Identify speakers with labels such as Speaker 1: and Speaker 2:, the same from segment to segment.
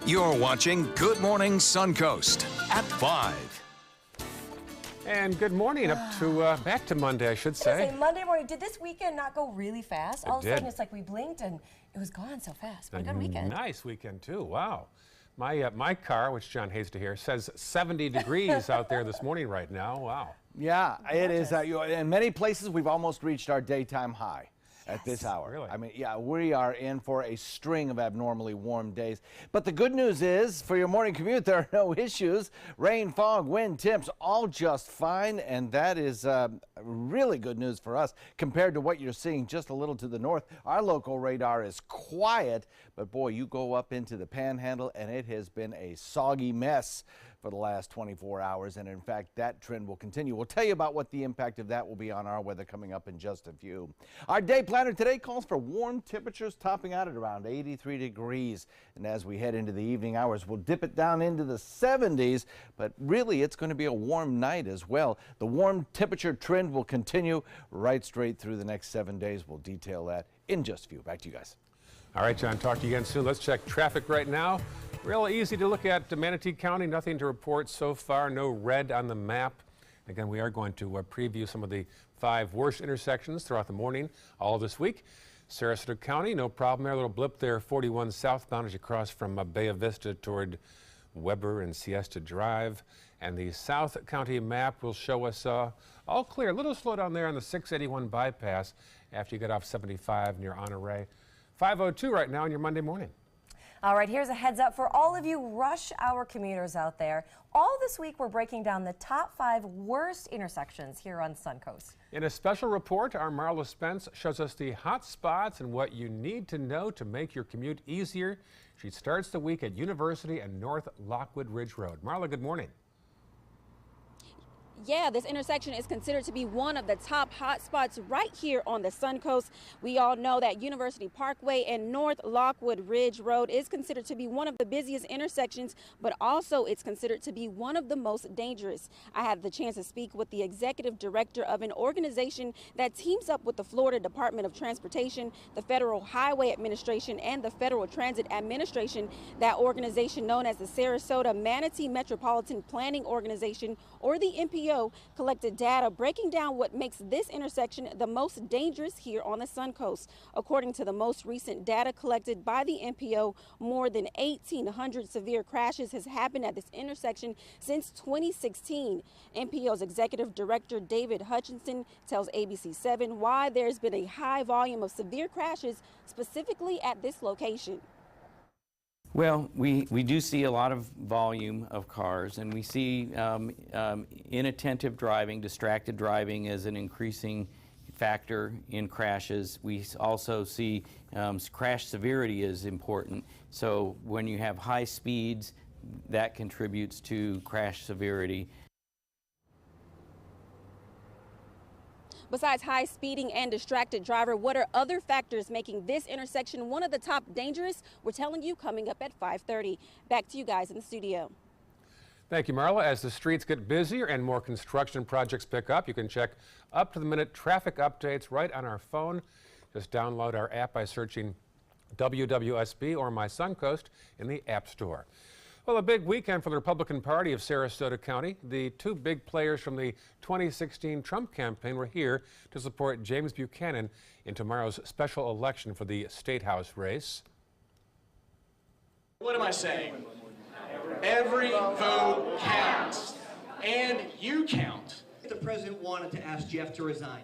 Speaker 1: You're watching Good Morning Suncoast at 5.
Speaker 2: And good morning, back to Monday, I should say.
Speaker 3: Monday morning. Did this weekend not go really fast? All of a
Speaker 2: did.
Speaker 3: sudden, it's like we blinked and it was gone so fast. What a good weekend.
Speaker 2: Nice weekend, too. Wow. My car, which John hates to hear, says 70 degrees out there this morning right now. Wow.
Speaker 4: Yeah, it is. In many places, we've almost reached our daytime high. At this hour.
Speaker 2: Really?
Speaker 4: I mean, yeah, we are in for a string of abnormally warm days. But the good news is, for your morning commute, there are no issues. Rain, fog, wind, temps, all just fine. And that is really good news for us compared to what you're seeing just a little to the north. Our local radar is quiet, but boy, you go up into the Panhandle and it has been a soggy mess for the last 24 hours. And in fact, that trend will continue. We'll tell you about what the impact of that will be on our weather coming up in just a few. Our day planner today calls for warm temperatures topping out at around 83 degrees. And as we head into the evening hours, we'll dip it down into the 70s. But really, it's going to be a warm night as well. The warm temperature trend will continue right straight through the next 7 days. We'll detail that in just a few. Back to you guys.
Speaker 2: All right, John, talk to you again soon. Let's check traffic right now. Real easy to look at Manatee County. Nothing to report so far. No red on the map. Again, we are going to preview some of the 5 worst intersections throughout the morning all this week. Sarasota County, no problem there. A little blip there, 41 southbound as you cross from Bay Vista toward Weber and Siesta Drive. And the South County map will show us all clear. A little slow down there on the 681 bypass after you get off 75 near Honore. 5:02 right now on your Monday morning.
Speaker 3: All right, here's a heads up for all of you rush hour commuters out there. All this week, we're breaking down the top 5 worst intersections here on Suncoast.
Speaker 2: In a special report, our Marla Spence shows us the hot spots and what you need to know to make your commute easier. She starts the week at University and North Lockwood Ridge Road. Marla, good morning.
Speaker 5: Yeah, this intersection is considered to be one of the top hot spots right here on the Suncoast. We all know that University Parkway and North Lockwood Ridge Road is considered to be one of the busiest intersections, but also it's considered to be one of the most dangerous. I had the chance to speak with the executive director of an organization that teams up with the Florida Department of Transportation, the Federal Highway Administration, and the Federal Transit Administration. That organization, known as the Sarasota Manatee Metropolitan Planning Organization, or the MPO, collected data breaking down what makes this intersection the most dangerous here on the Suncoast. According to the most recent data collected by the MPO, more than 1,800 severe crashes has happened at this intersection since 2016. MPO's executive director David Hutchinson tells ABC7 why there's been a high volume of severe crashes specifically at this location.
Speaker 6: Well, we do see a lot of volume of cars, and we see inattentive driving, distracted driving as an increasing factor in crashes. We also see crash severity is important. So when you have high speeds, that contributes to crash severity.
Speaker 5: Besides high speeding and distracted driver, what are other factors making this intersection one of the top dangerous? We're telling you coming up at 5:30. Back to you guys in the studio.
Speaker 2: Thank you, Marla. As the streets get busier and more construction projects pick up, you can check up-to-the-minute traffic updates right on our phone. Just download our app by searching WWSB or My Suncoast in the App Store. Well, a big weekend for the Republican Party of Sarasota County. The 2 big players from the 2016 Trump campaign were here to support James Buchanan in tomorrow's special election for the State House race.
Speaker 7: What am I saying? Every vote counts, and you count.
Speaker 8: The president wanted to ask Jeff to resign.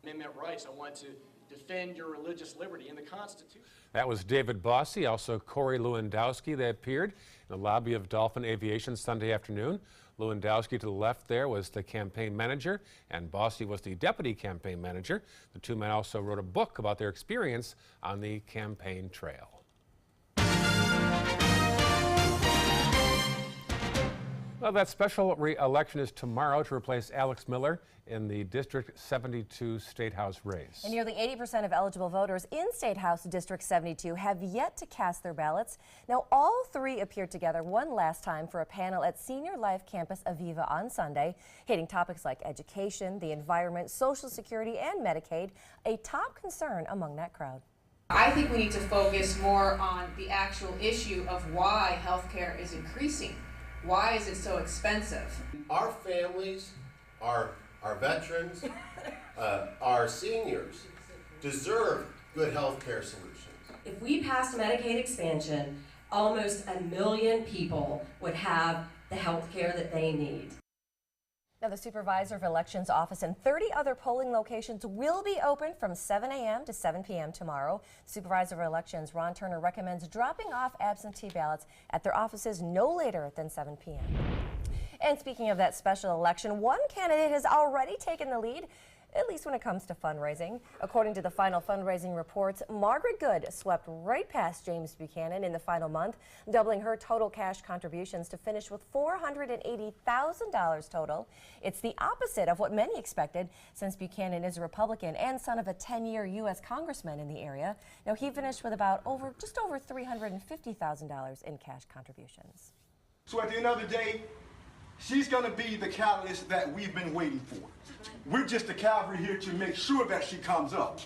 Speaker 7: Amendment rights. I want to defend your religious liberty in the Constitution.
Speaker 2: That was David Bossy, also Corey Lewandowski. They appeared in the lobby of Dolphin Aviation Sunday afternoon. Lewandowski to the left there was the campaign manager, and Bossy was the deputy campaign manager. The 2 men also wrote a book about their experience on the campaign trail. Well, that special election is tomorrow to replace Alex Miller in the District 72 State House race.
Speaker 3: And nearly 80% of eligible voters in State House District 72 have yet to cast their ballots. Now, all 3 appeared together one last time for a panel at Senior Life Campus Aviva on Sunday, hitting topics like education, the environment, Social Security, and Medicaid, a top concern among that crowd.
Speaker 9: I think we need to focus more on the actual issue of why healthcare is increasing. Why is it so expensive?
Speaker 10: Our families, our veterans, our seniors deserve good healthcare solutions.
Speaker 11: If we passed Medicaid expansion, almost 1 million people would have the health care that they need.
Speaker 3: Now, the Supervisor of Elections office and 30 other polling locations will be open from 7 a.m. to 7 p.m. tomorrow. Supervisor of Elections Ron Turner recommends dropping off absentee ballots at their offices no later than 7 p.m. And speaking of that special election, one candidate has already taken the lead, at least when it comes to fundraising. According to the final fundraising reports, Margaret Good swept right past James Buchanan in the final month, doubling her total cash contributions to finish with $480,000 total. It's the opposite of what many expected, since Buchanan is a Republican and son of a 10-year U.S. congressman in the area. Now, he finished with just over $350,000 in cash contributions.
Speaker 12: So at the end of the day, she's going to be the catalyst that we've been waiting for. We're just the cavalry here to make sure that she comes up.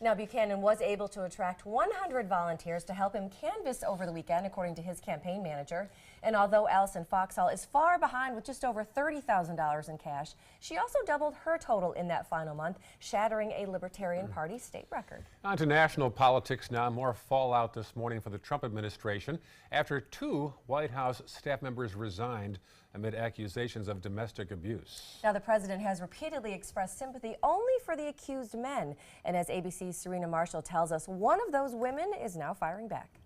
Speaker 3: Now, Buchanan was able to attract 100 volunteers to help him canvass over the weekend, according to his campaign manager. And although Allison Foxhall is far behind with just over $30,000 in cash, she also doubled her total in that final month, shattering a Libertarian Party state record.
Speaker 2: On to national politics now. More fallout this morning for the Trump administration after 2 White House staff members resigned amid accusations of domestic abuse.
Speaker 3: Now, the president has repeatedly expressed sympathy only for the accused men. And as ABC's Serena Marshall tells us, one of those women is now firing back.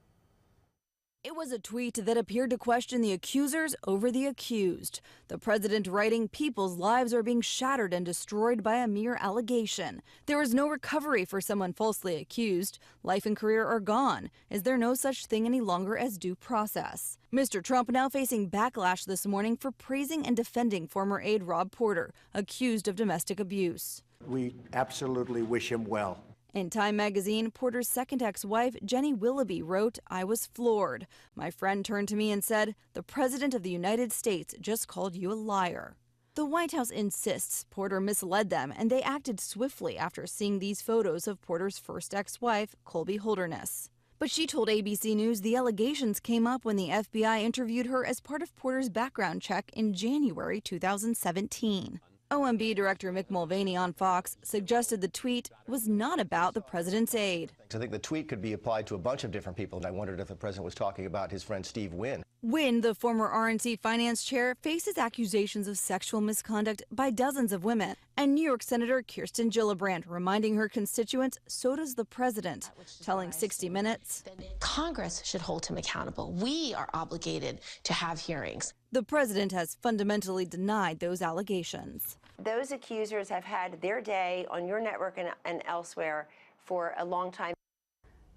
Speaker 13: It was a tweet that appeared to question the accusers over the accused. The president writing, "People's lives are being shattered and destroyed by a mere allegation. There is no recovery for someone falsely accused. Life and career are gone. Is there no such thing any longer as due process?" Mr. Trump now facing backlash this morning for praising and defending former aide Rob Porter, accused of domestic abuse.
Speaker 14: We absolutely wish him well.
Speaker 13: In Time magazine, Porter's second ex-wife, Jenny Willoughby, wrote, "I was floored. My friend turned to me and said, 'The President of the United States just called you a liar.'" The White House insists Porter misled them, and they acted swiftly after seeing these photos of Porter's first ex-wife, Colby Holderness. But she told ABC News the allegations came up when the FBI interviewed her as part of Porter's background check in January 2017. OMB Director Mick Mulvaney on Fox suggested the tweet was not about the president's aide.
Speaker 15: I think the tweet could be applied to a bunch of different people, and I wondered if the president was talking about his friend Steve Wynn.
Speaker 13: Wynn, the former RNC finance chair, faces accusations of sexual misconduct by dozens of women. And New York Senator Kirsten Gillibrand reminding her constituents so does the president, telling 60 Minutes,
Speaker 16: "Congress should hold him accountable. We are obligated to have hearings."
Speaker 13: The president has fundamentally denied those allegations.
Speaker 17: Those accusers have had their day on your network and elsewhere for a long time.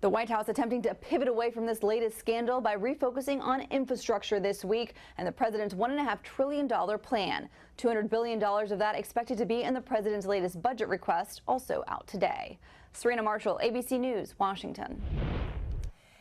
Speaker 18: The White House attempting to pivot away from this latest scandal by refocusing on infrastructure this week and the president's $1.5 trillion plan. $200 billion of that expected to be in the president's latest budget request, also out today. Serena Marshall, ABC News, Washington.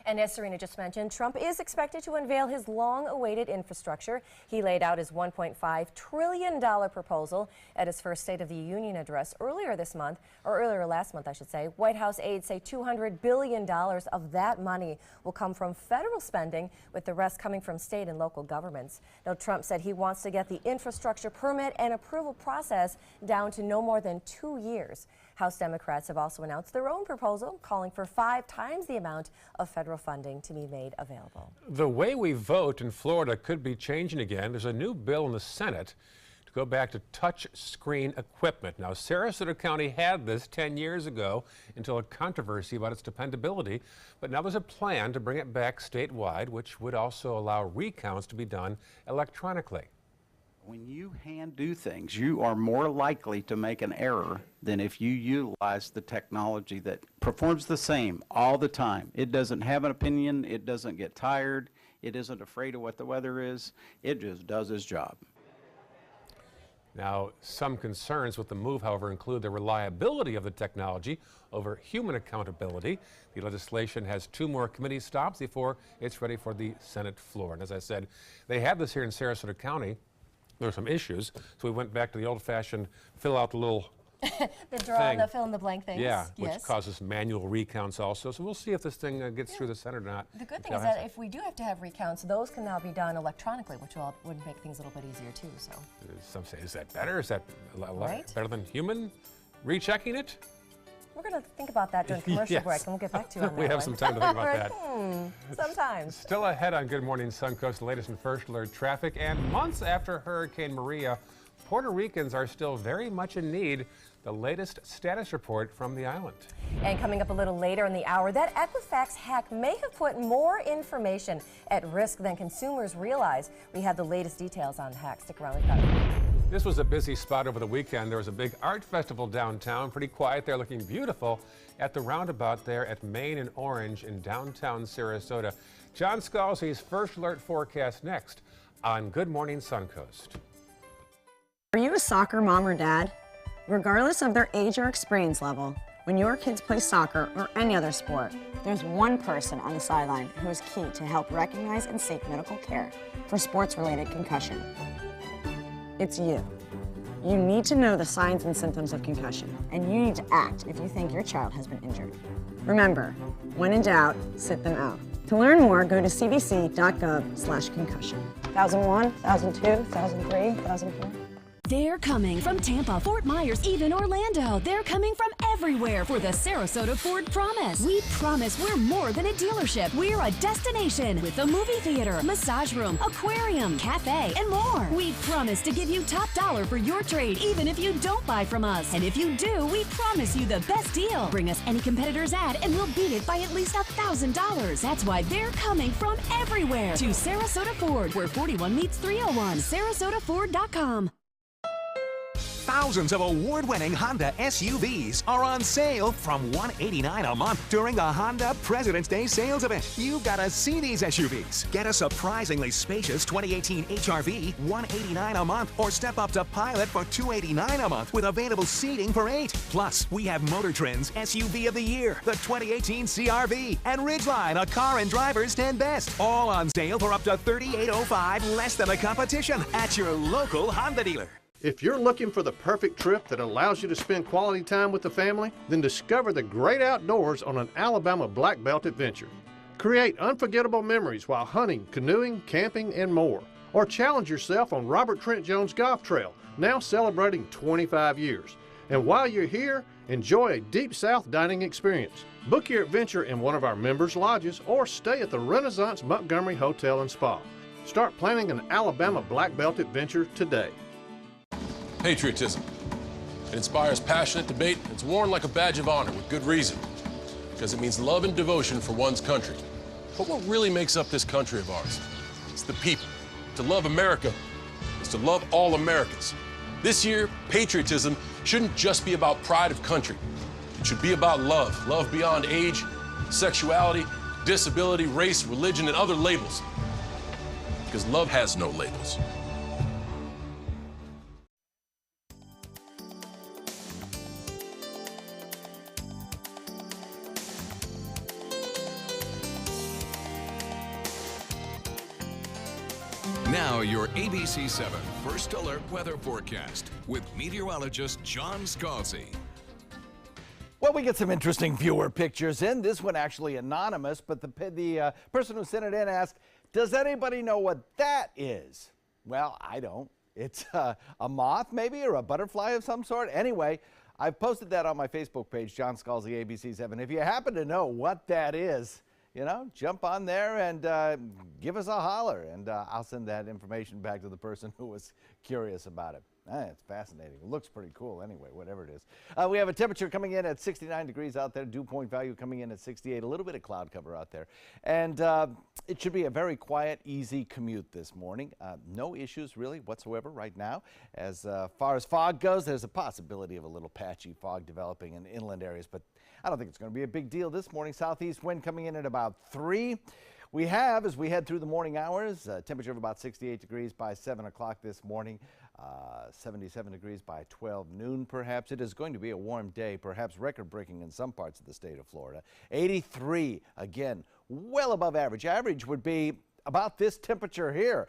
Speaker 3: And as Serena just mentioned, Trump is expected to unveil his long-awaited infrastructure. He laid out his $1.5 trillion proposal at his first State of the Union address earlier last month, I should say. White House aides say $200 billion of that money will come from federal spending, with the rest coming from state and local governments. Now, Trump said he wants to get the infrastructure permit and approval process down to no more than 2 years. House Democrats have also announced their own proposal, calling for 5 times the amount of federal funding to be made available.
Speaker 2: The way we vote in Florida could be changing again. There's a new bill in the Senate to go back to touch screen equipment. Now, Sarasota County had this 10 years ago until a controversy about its dependability, but now there's a plan to bring it back statewide, which would also allow recounts to be done electronically.
Speaker 19: When you hand do things, you are more likely to make an error than if you utilize the technology that performs the same all the time. It doesn't have an opinion, it doesn't get tired, it isn't afraid of what the weather is, it just does its job.
Speaker 2: Now, some concerns with the move, however, include the reliability of the technology over human accountability. The legislation has 2 more committee stops before it's ready for the Senate floor. And as I said, they have this here in Sarasota County. There were some issues, so we went back to the old-fashioned fill out the little
Speaker 3: The fill in the blank things.
Speaker 2: Yeah,
Speaker 3: yes.
Speaker 2: which causes manual recounts also. So we'll see if this thing gets through the Senate or not.
Speaker 3: The good thing is that if we do have to have recounts, those can now be done electronically, which would make things a little bit easier too. So.
Speaker 2: Some say, is that better? Is that
Speaker 3: Right?
Speaker 2: better than human rechecking it?
Speaker 3: We're going to think about that during commercial
Speaker 2: Yes.
Speaker 3: break, and we'll get back to you on that.
Speaker 2: We have some time to think about that.
Speaker 3: Sometimes.
Speaker 2: Still ahead on Good Morning Suncoast, the latest in first alert traffic. And months after Hurricane Maria, Puerto Ricans are still very much in need. The latest status report from the island.
Speaker 3: And coming up a little later in the hour, that Equifax hack may have put more information at risk than consumers realize. We have the latest details on the hack. Stick around. We've got it.
Speaker 2: This was a busy spot over the weekend. There was a big art festival downtown, pretty quiet there, looking beautiful at the roundabout there at Main and Orange in downtown Sarasota. John Scalzi's first alert forecast next on Good Morning Suncoast.
Speaker 20: Are you a soccer mom or dad? Regardless of their age or experience level, when your kids play soccer or any other sport, there's one person on the sideline who is key to help recognize and seek medical care for sports-related concussion. It's you. You need to know the signs and symptoms of concussion, and you need to act if you think your child has been injured. Remember, when in doubt, sit them out. To learn more, go to cdc.gov/concussion. 1001, 1002, 1003, 1004.
Speaker 21: They're coming from Tampa, Fort Myers, even Orlando. They're coming from everywhere for the Sarasota Ford Promise. We promise we're more than a dealership. We're a destination with a movie theater, massage room, aquarium, cafe, and more. We promise to give you top dollar for your trade, even if you don't buy from us. And if you do, we promise you the best deal. Bring us any competitor's ad and we'll beat it by at least $1,000. That's why they're coming from everywhere to Sarasota Ford, where 41 meets 301. SarasotaFord.com.
Speaker 1: Thousands of award-winning Honda SUVs are on sale from $189 a month during the Honda President's Day sales event. You've got to see these SUVs. Get a surprisingly spacious 2018 HR-V, $189 a month, or step up to Pilot for $289 a month with available seating for 8. Plus, we have Motor Trend's SUV of the Year, the 2018 CR-V, and Ridgeline, a Car and Driver's 10 Best. All on sale for up to $3,805, less than the competition, at your local Honda dealer.
Speaker 22: If you're looking for the perfect trip that allows you to spend quality time with the family, then discover the great outdoors on an Alabama Black Belt adventure. Create unforgettable memories while hunting, canoeing, camping, and more. Or challenge yourself on Robert Trent Jones Golf Trail, now celebrating 25 years. And while you're here, enjoy a Deep South dining experience. Book your adventure in one of our members' lodges or stay at the Renaissance Montgomery Hotel and Spa. Start planning an Alabama Black Belt adventure today.
Speaker 23: Patriotism. It inspires passionate debate. It's worn like a badge of honor with good reason, because it means love and devotion for one's country. But what really makes up this country of ours? It's the people. To love America is to love all Americans. This year, patriotism shouldn't just be about pride of country. It should be about love. Love beyond age, sexuality, disability, race, religion, and other labels. Because love has no labels.
Speaker 1: Now your ABC 7 First Alert Weather Forecast with meteorologist John Scalzi.
Speaker 4: Well, we get some interesting viewer pictures in. This one actually anonymous, but the person who sent it in asked, does anybody know what that is? Well, I don't. It's a moth maybe, or a butterfly of some sort. Anyway, I've posted that on my Facebook page, John Scalzi ABC 7. If you happen to know what that is, you know, jump on there and give us a holler, and I'll send that information back to the person who was curious about it. It's fascinating. It looks pretty cool anyway, whatever it is. We have a temperature coming in at 69 degrees out there, dew point value coming in at 68, a little bit of cloud cover out there. And it should be a very quiet, easy commute this morning. No issues really whatsoever right now. As far as fog goes, there's a possibility of a little patchy fog developing in inland areas, but I don't think it's going to be a big deal this morning. Southeast wind coming in at about 3. We have, as we head through the morning hours, a temperature of about 68 degrees by 7 o'clock this morning, 77 degrees by 12 noon perhaps. It is going to be a warm day, perhaps record-breaking in some parts of the state of Florida. 83, again, well above average. Average would be about this temperature here.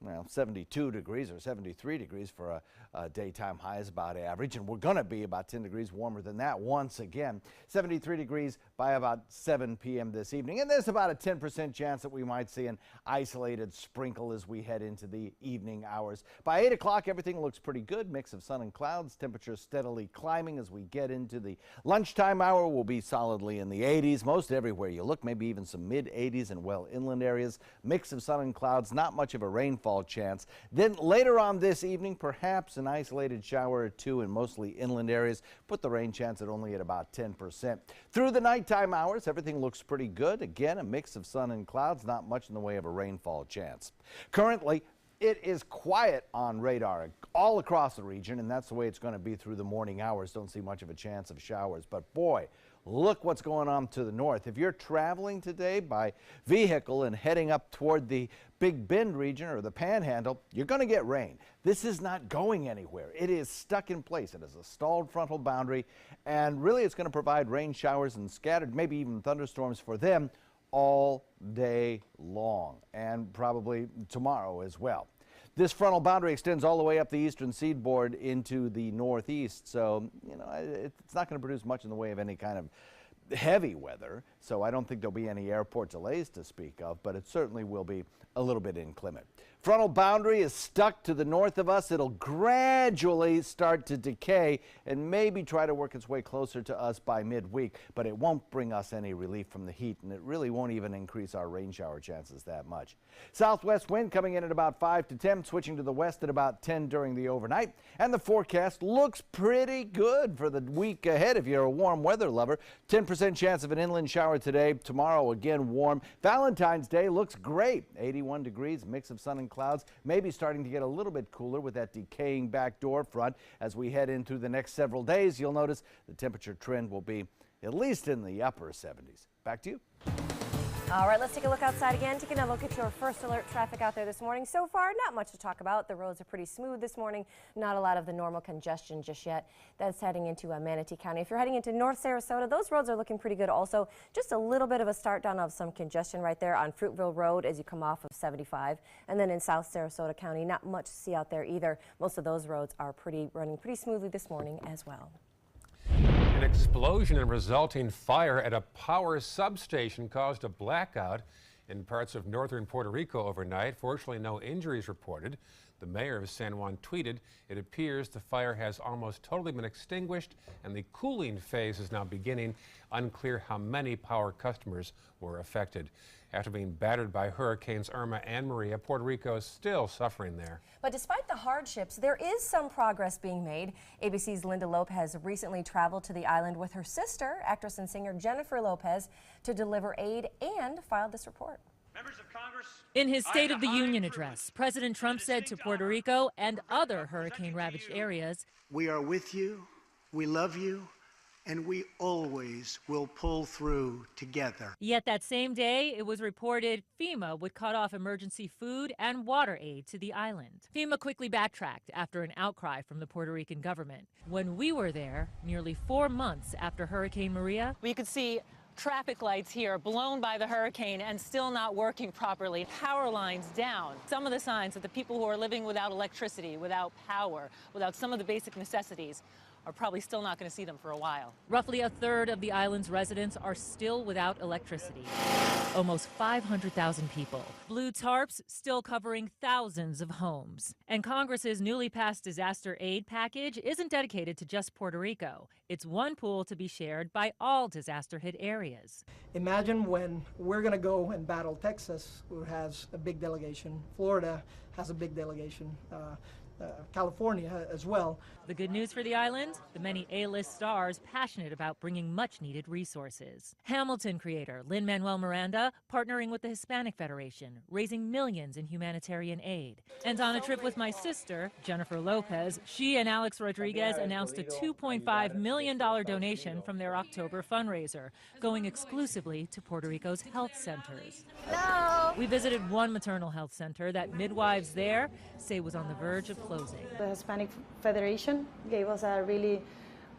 Speaker 4: well, 72 degrees or 73 degrees for a daytime high is about average, and we're going to be about 10 degrees warmer than that once again. 73 degrees by about 7 p.m. this evening, and there's about a 10% chance that we might see an isolated sprinkle as we head into the evening hours. By 8 o'clock, everything looks pretty good. Mix of sun and clouds. Temperatures steadily climbing as we get into the lunchtime hour. We'll be solidly in the 80s most everywhere you look, maybe even some mid-80s in well inland areas. Mix of sun and clouds, not much of a rainfall chance. Then later on this evening, perhaps an isolated shower or two in mostly inland areas. Put the rain chance at about 10%. Through the nighttime hours, everything looks pretty good. Again, a mix of sun and clouds, not much in the way of a rainfall chance. Currently, it is quiet on radar all across the region, and that's the way it's going to be through the morning hours. Don't see much of a chance of showers, but boy, look what's going on to the north. If you're traveling today by vehicle and heading up toward the Big Bend region or the Panhandle, you're going to get rain. This is not going anywhere. It is stuck in place. It is a stalled frontal boundary, and really it's going to provide rain showers and scattered, maybe even thunderstorms for them all day long, and probably tomorrow as well. This frontal boundary extends all the way up the eastern seaboard into the northeast, so it's not going to produce much in the way of any kind of heavy weather, so I don't think there'll be any airport delays to speak of, but it certainly will be a little bit inclement. Frontal boundary is stuck to the north of us. It'll gradually start to decay and maybe try to work its way closer to us by midweek, but it won't bring us any relief from the heat, and it really won't even increase our rain shower chances that much. Southwest wind coming in at about 5 to 10, switching to the west at about 10 during the overnight, and the forecast looks pretty good for the week ahead if you're a warm weather lover. 10% chance of an inland shower today. Tomorrow again warm. Valentine's Day looks great. 81 degrees, mix of sun and clouds, maybe starting to get a little bit cooler with that decaying backdoor front. As we head into the next several days, you'll notice the temperature trend will be at least in the upper 70s. Back to you.
Speaker 3: All right, let's take a look outside again, taking a look at your first alert traffic out there this morning. So far, not much to talk about. The roads are pretty smooth this morning. Not a lot of the normal congestion just yet. That's heading into Manatee County. If you're heading into North Sarasota, those roads are looking pretty good also. Just a little bit of a start down of some congestion right there on Fruitville Road as you come off of 75. And then in South Sarasota County, not much to see out there either. Most of those roads are running pretty smoothly this morning as well.
Speaker 2: An explosion and resulting fire at a power substation caused a blackout in parts of northern Puerto Rico overnight. Fortunately, no injuries reported. The mayor of San Juan tweeted, "It appears the fire has almost totally been extinguished and the cooling phase is now beginning. Unclear how many power customers were affected." After being battered by hurricanes Irma and Maria, Puerto Rico is still suffering there.
Speaker 3: But despite the hardships, there is some progress being made. ABC's Linda Lopez recently traveled to the island with her sister, actress and singer Jennifer Lopez, to deliver aid and filed this report.
Speaker 5: Members of Congress, in his State of the Union address, President Trump said to Puerto Rico and other hurricane-ravaged areas,
Speaker 14: "We are with you, we love you, and we always will pull through together."
Speaker 5: Yet that same day, it was reported FEMA would cut off emergency food and water aid to the island. FEMA quickly backtracked after an outcry from the Puerto Rican government. When we were there, nearly 4 months after Hurricane Maria,
Speaker 6: we could see traffic lights here blown by the hurricane and still not working properly. Power lines down. Some of the signs that the people who are living without electricity, without power, without some of the basic necessities are probably still not going to see them for a while.
Speaker 5: Roughly a third of the island's residents are still without electricity. Almost 500,000 people. Blue tarps still covering thousands of homes. And Congress's newly passed disaster aid package isn't dedicated to just Puerto Rico. It's one pool to be shared by all disaster-hit areas.
Speaker 8: Imagine when we're going to go and battle Texas, who has a big delegation. Florida has a big delegation. California as well.
Speaker 5: The good news for the island? The many A-list stars passionate about bringing much-needed resources. Hamilton creator Lin-Manuel Miranda partnering with the Hispanic Federation, raising millions in humanitarian aid. And on a trip with my sister, Jennifer Lopez, she and Alex Rodriguez announced a $2.5 million donation from their October fundraiser, going exclusively to Puerto Rico's health centers.
Speaker 24: Hello.
Speaker 5: We visited one maternal health center that midwives there say was on the verge of closing.
Speaker 24: The Hispanic Federation gave us a really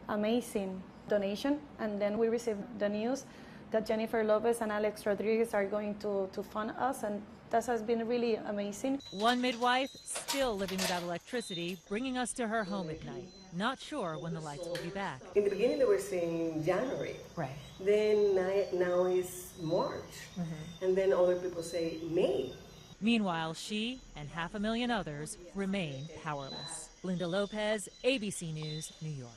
Speaker 24: amazing donation, and then we received the news that Jennifer Lopez and Alex Rodriguez are going to fund us, and That has been really amazing.
Speaker 5: One midwife still living without electricity, bringing us to her home at night. Not sure when the lights will be back.
Speaker 7: In the beginning, they were saying January.
Speaker 5: Right.
Speaker 7: Then now it's March. And then other people say May.
Speaker 5: Meanwhile, she and 500,000 others remain powerless. Linda Lopez, ABC News, New York.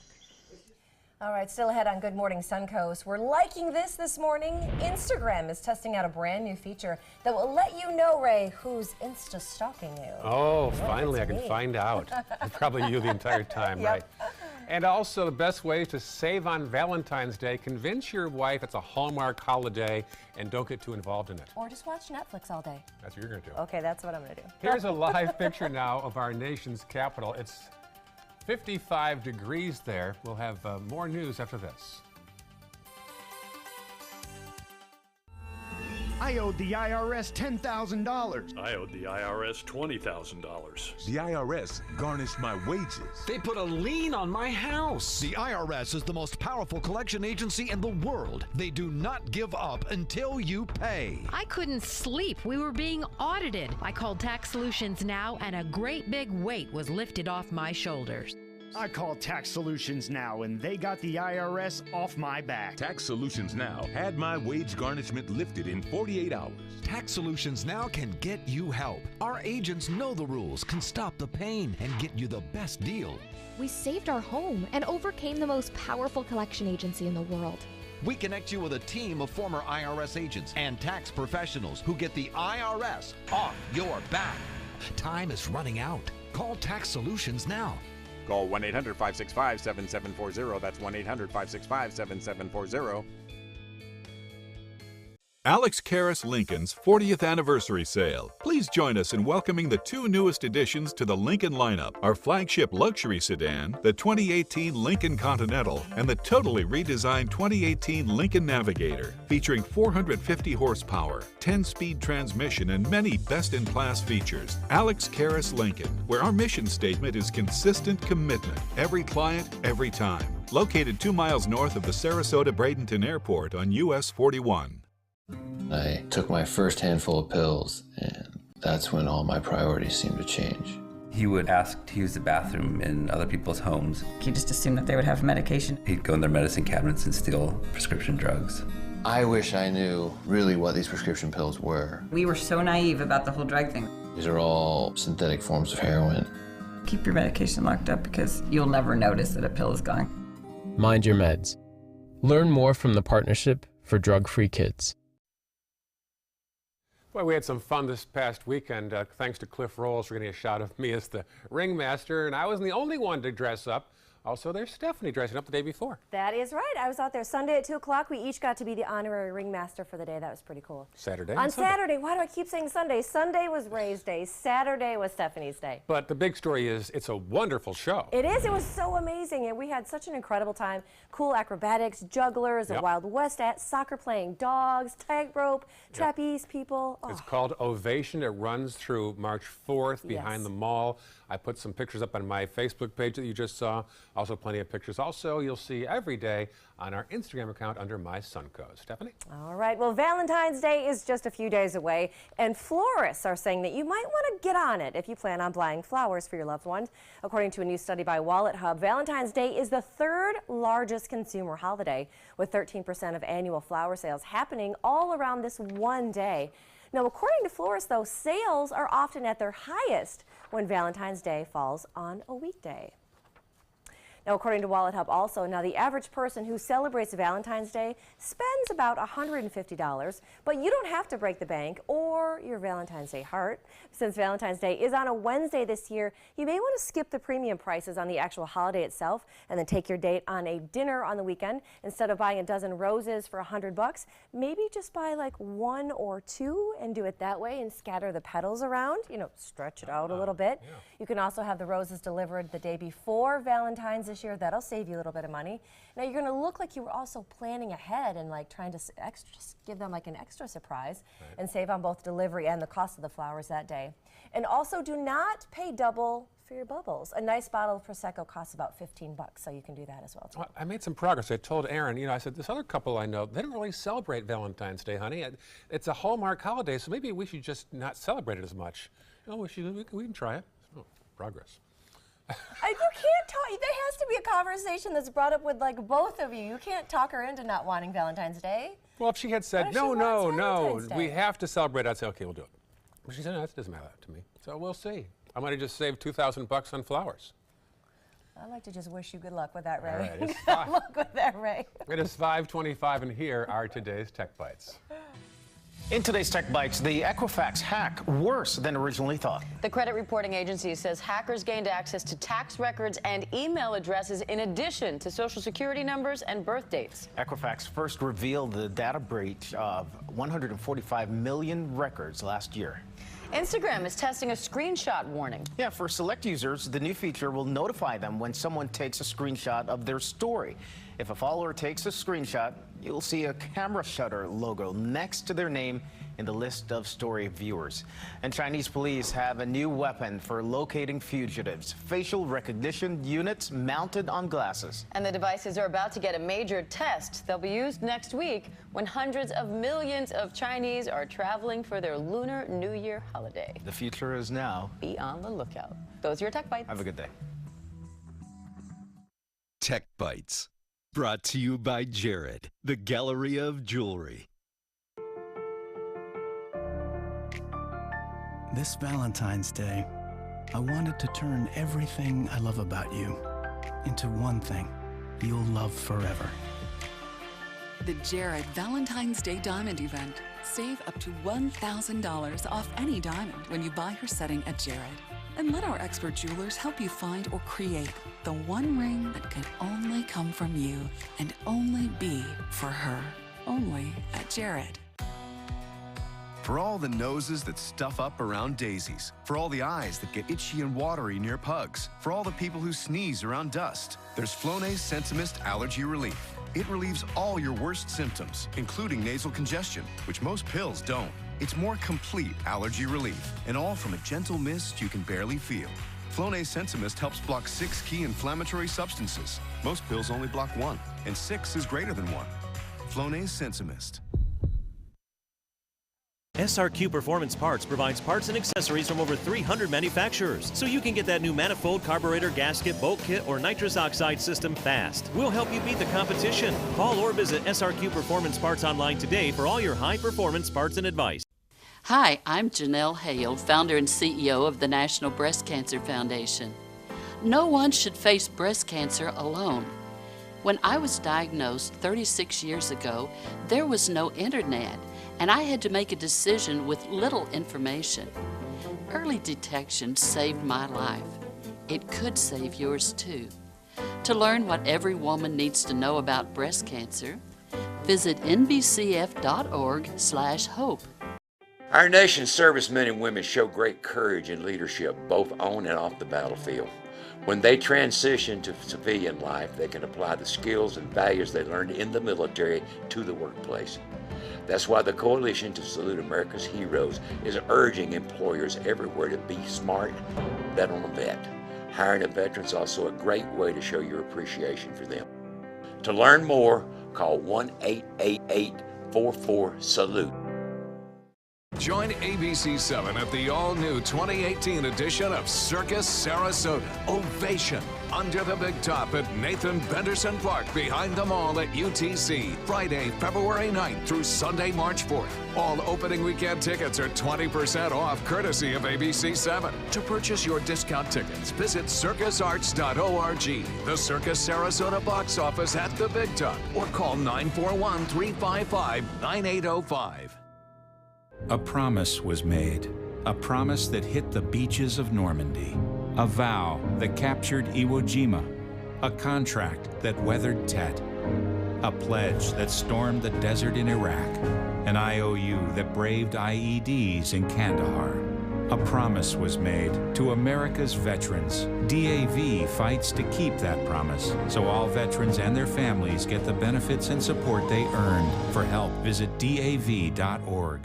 Speaker 3: All right, still ahead on Good Morning Suncoast. We're liking this morning. Instagram is testing out a brand new feature that will let you know, Ray, who's Insta-stalking you.
Speaker 2: Oh, finally I can find out. Probably you the entire time, right? And also the best way to save on Valentine's Day, convince your wife it's a Hallmark holiday and don't get too involved in it.
Speaker 3: Or just watch Netflix all day.
Speaker 2: That's what you're going to do.
Speaker 3: Okay, that's what I'm going to do.
Speaker 2: Here's a live picture now of our nation's capital. It's 55 degrees there. We'll have more news after this.
Speaker 9: I owed the IRS $10,000.
Speaker 10: I owed the IRS $20,000.
Speaker 11: The IRS garnished my wages.
Speaker 25: They put a lien on my house.
Speaker 9: The IRS is the most powerful collection agency in the world. They do not give up until you pay.
Speaker 26: I couldn't sleep. We were being audited. I called Tax Solutions Now, and a great big weight was lifted off my shoulders.
Speaker 9: I called Tax Solutions Now, and they got the IRS off my back.
Speaker 11: Tax Solutions Now had my wage garnishment lifted in 48 hours.
Speaker 9: Tax Solutions Now can get you help. Our agents know the rules, can stop the pain, and get you the best deal.
Speaker 27: We saved our home and overcame the most powerful collection agency in the world.
Speaker 9: We connect you with a team of former IRS agents and tax professionals who get the IRS off your back. Time is running out. Call Tax Solutions Now.
Speaker 28: Call 1-800-565-7740. That's 1-800-565-7740.
Speaker 29: Alex Karras Lincoln's 40th anniversary sale. Please join us in welcoming the two newest additions to the Lincoln lineup, our flagship luxury sedan, the 2018 Lincoln Continental, and the totally redesigned 2018 Lincoln Navigator, featuring 450 horsepower, 10-speed transmission, and many best-in-class features. Alex Karras Lincoln, where our mission statement is consistent commitment, every client, every time. Located 2 miles north of the Sarasota-Bradenton Airport on US 41.
Speaker 30: I took my first handful of pills, and that's when all my priorities seemed to change.
Speaker 31: He would ask to use the bathroom in other people's homes.
Speaker 32: He just assumed that they would have medication.
Speaker 31: He'd go in their medicine cabinets and steal prescription drugs.
Speaker 30: I wish I knew really what these prescription pills were.
Speaker 32: We were so naive about the whole drug thing.
Speaker 30: These are all synthetic forms of heroin.
Speaker 32: Keep your medication locked up because you'll never notice that a pill is gone.
Speaker 33: Mind your meds. Learn more from the Partnership for Drug-Free Kids.
Speaker 2: Well, we had some fun this past weekend. Thanks to Cliff Rolls for getting a shot of me as the ringmaster, and I wasn't the only one to dress up. Also, there's Stephanie dressing up the day before.
Speaker 3: That is right. I was out there Sunday at 2 o'clock. We each got to be the honorary ringmaster for the day. That was pretty cool.
Speaker 2: Saturday.
Speaker 3: On Saturday. Why do I keep saying Sunday? Sunday was Ray's day. Saturday was Stephanie's day.
Speaker 2: But the big story is it's a wonderful show.
Speaker 3: It is. It was so amazing. And we had such an incredible time. Cool acrobatics, jugglers, a Wild West soccer playing dogs, tightrope, trapeze people. Oh.
Speaker 2: It's called Ovation. It runs through March 4th behind the mall. I put some pictures up on my Facebook page that you just saw. Also plenty of pictures. Also, you'll see every day on our Instagram account under My Suncoast. Stephanie?
Speaker 3: All right. Well, Valentine's Day is just a few days away, and florists are saying that you might want to get on it if you plan on buying flowers for your loved ones. According to a new study by Wallet Hub, Valentine's Day is the third largest consumer holiday, with 13% of annual flower sales happening all around this one day. Now, according to florists, though, sales are often at their highest when Valentine's Day falls on a weekday. Now, according to Wallet Hub also, now the average person who celebrates Valentine's Day spends about $150, but you don't have to break the bank or your Valentine's Day heart. Since Valentine's Day is on a Wednesday this year, you may want to skip the premium prices on the actual holiday itself and then take your date on a dinner on the weekend. Instead of buying a dozen roses for $100, maybe just buy like 1 or 2 and do it that way and scatter the petals around, you know, stretch it out a little bit. You can also have the roses delivered the day before Valentine's this year. That'll save you a little bit of money. Now you're going to look like you were also planning ahead and like trying to give them like an extra surprise and save on both delivery and the cost of the flowers that day. And also do not pay double for your bubbles. A nice bottle of Prosecco costs about $15, so you can do that as well too.
Speaker 2: Well, I made some progress. I told Aaron, I said, this other couple I know, they don't really celebrate Valentine's Day, honey. It's a Hallmark holiday, so maybe we should just not celebrate it as much. We can try it. Oh, progress.
Speaker 3: You can't talk. There has to be a conversation that's brought up with like both of you. You can't talk her into not wanting Valentine's Day.
Speaker 2: Well, if she had said, no, we have to celebrate, I'd say, okay, we'll do it. But she said, no, that doesn't matter to me. So we'll see. I might have just saved $2,000 on flowers.
Speaker 3: I'd like to just wish you good luck with that, Ray.
Speaker 2: All right, it's
Speaker 3: Good luck with that, Ray.
Speaker 2: It is 5:25, and here are today's Tech Bites.
Speaker 1: In today's Tech Bites, the Equifax hack worse than originally thought.
Speaker 12: The credit reporting agency says hackers gained access to tax records and email addresses in addition to social security numbers and birth dates.
Speaker 1: Equifax first revealed the data breach of 145 million records last year.
Speaker 12: Instagram is testing a screenshot warning.
Speaker 1: Yeah, for select users, the new feature will notify them when someone takes a screenshot of their story. If a follower takes a screenshot, you'll see a camera shutter logo next to their name in the list of story viewers. And Chinese police have a new weapon for locating fugitives: facial recognition units mounted on glasses.
Speaker 12: And the devices are about to get a major test. They'll be used next week when hundreds of millions of Chinese are traveling for their Lunar New Year holiday.
Speaker 1: The future is now.
Speaker 12: Be on the lookout. Those are your Tech Bites.
Speaker 1: Have a good day.
Speaker 13: Tech Bites, brought to you by Jared, the Galleria of Jewelry.
Speaker 15: This Valentine's Day, I wanted to turn everything I love about you into one thing you'll love forever.
Speaker 16: The Jared Valentine's Day Diamond Event. Save up to $1,000 off any diamond when you buy your setting at Jared. And let our expert jewelers help you find or create the one ring that can only come from you and only be for her. Only at Jared.
Speaker 17: For all the noses that stuff up around daisies, for all the eyes that get itchy and watery near pugs, for all the people who sneeze around dust, there's Flonase Sensimist Allergy Relief. It relieves all your worst symptoms, including nasal congestion, which most pills don't. It's more complete allergy relief, and all from a gentle mist you can barely feel. Flonase Sensimist helps block 6 key inflammatory substances. Most pills only block 1, and 6 is greater than 1. Flonase Sensimist.
Speaker 18: SRQ Performance Parts provides parts and accessories from over 300 manufacturers, so you can get that new manifold, carburetor, gasket, bolt kit, or nitrous oxide system fast. We'll help you beat the competition. Call or visit SRQ Performance Parts online today for all your high-performance parts and advice.
Speaker 19: Hi, I'm Janelle Hale, founder and CEO of the National Breast Cancer Foundation. No one should face breast cancer alone. When I was diagnosed 36 years ago, there was no internet, and I had to make a decision with little information. Early detection saved my life. It could save yours too. To learn what every woman needs to know about breast cancer, visit nbcf.org/hope.
Speaker 20: Our nation's servicemen and women show great courage and leadership, both on and off the battlefield. When they transition to civilian life, they can apply the skills and values they learned in the military to the workplace. That's why the Coalition to Salute America's Heroes is urging employers everywhere to be smart, bet on a vet. Hiring a veteran is also a great way to show your appreciation for them. To learn more, call 1-888-44-SALUTE.
Speaker 11: Join ABC7 at the all-new 2018 edition of Circus Sarasota. Ovation under the big top at Nathan Benderson Park behind the mall at UTC. Friday, February 9th through Sunday, March 4th. All opening weekend tickets are 20% off, courtesy of ABC7. To purchase your discount tickets, visit circusarts.org. The Circus Sarasota box office at the big top, or call 941-355-9805.
Speaker 21: A promise was made, a promise that hit the beaches of Normandy, a vow that captured Iwo Jima, a contract that weathered Tet, a pledge that stormed the desert in Iraq, an IOU that braved IEDs in Kandahar, A promise was made to America's veterans. DAV fights to keep that promise, so all veterans and their families get the benefits and support they earned. For help, visit DAV.org.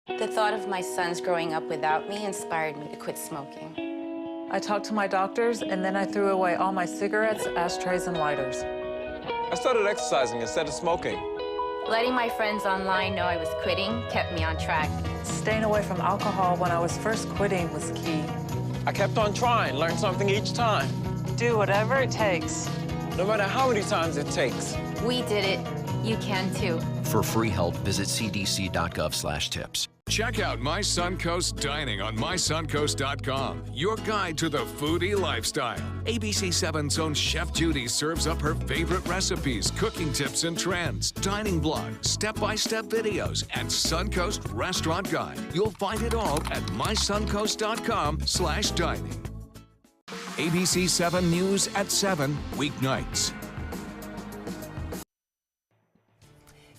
Speaker 4: The thought of my sons growing up without me inspired me to quit smoking.
Speaker 5: I talked to my doctors, and then I threw away all my cigarettes, ashtrays, and lighters.
Speaker 6: I started exercising instead of smoking.
Speaker 4: Letting my friends online know I was quitting kept me on track.
Speaker 5: Staying away from alcohol when I was first quitting was key.
Speaker 6: I kept on trying, learned something each time.
Speaker 5: Do whatever it takes.
Speaker 6: No matter how many times it takes.
Speaker 4: We did it. You can too.
Speaker 7: For free help, visit cdc.gov/tips.
Speaker 11: Check out My Suncoast Dining on mysuncoast.com, your guide to the foodie lifestyle. ABC7's own Chef Judy serves up her favorite recipes, cooking tips and trends, dining blogs, step-by-step videos, and Suncoast Restaurant Guide. You'll find it all at mysuncoast.com/dining. ABC7 News at 7, weeknights.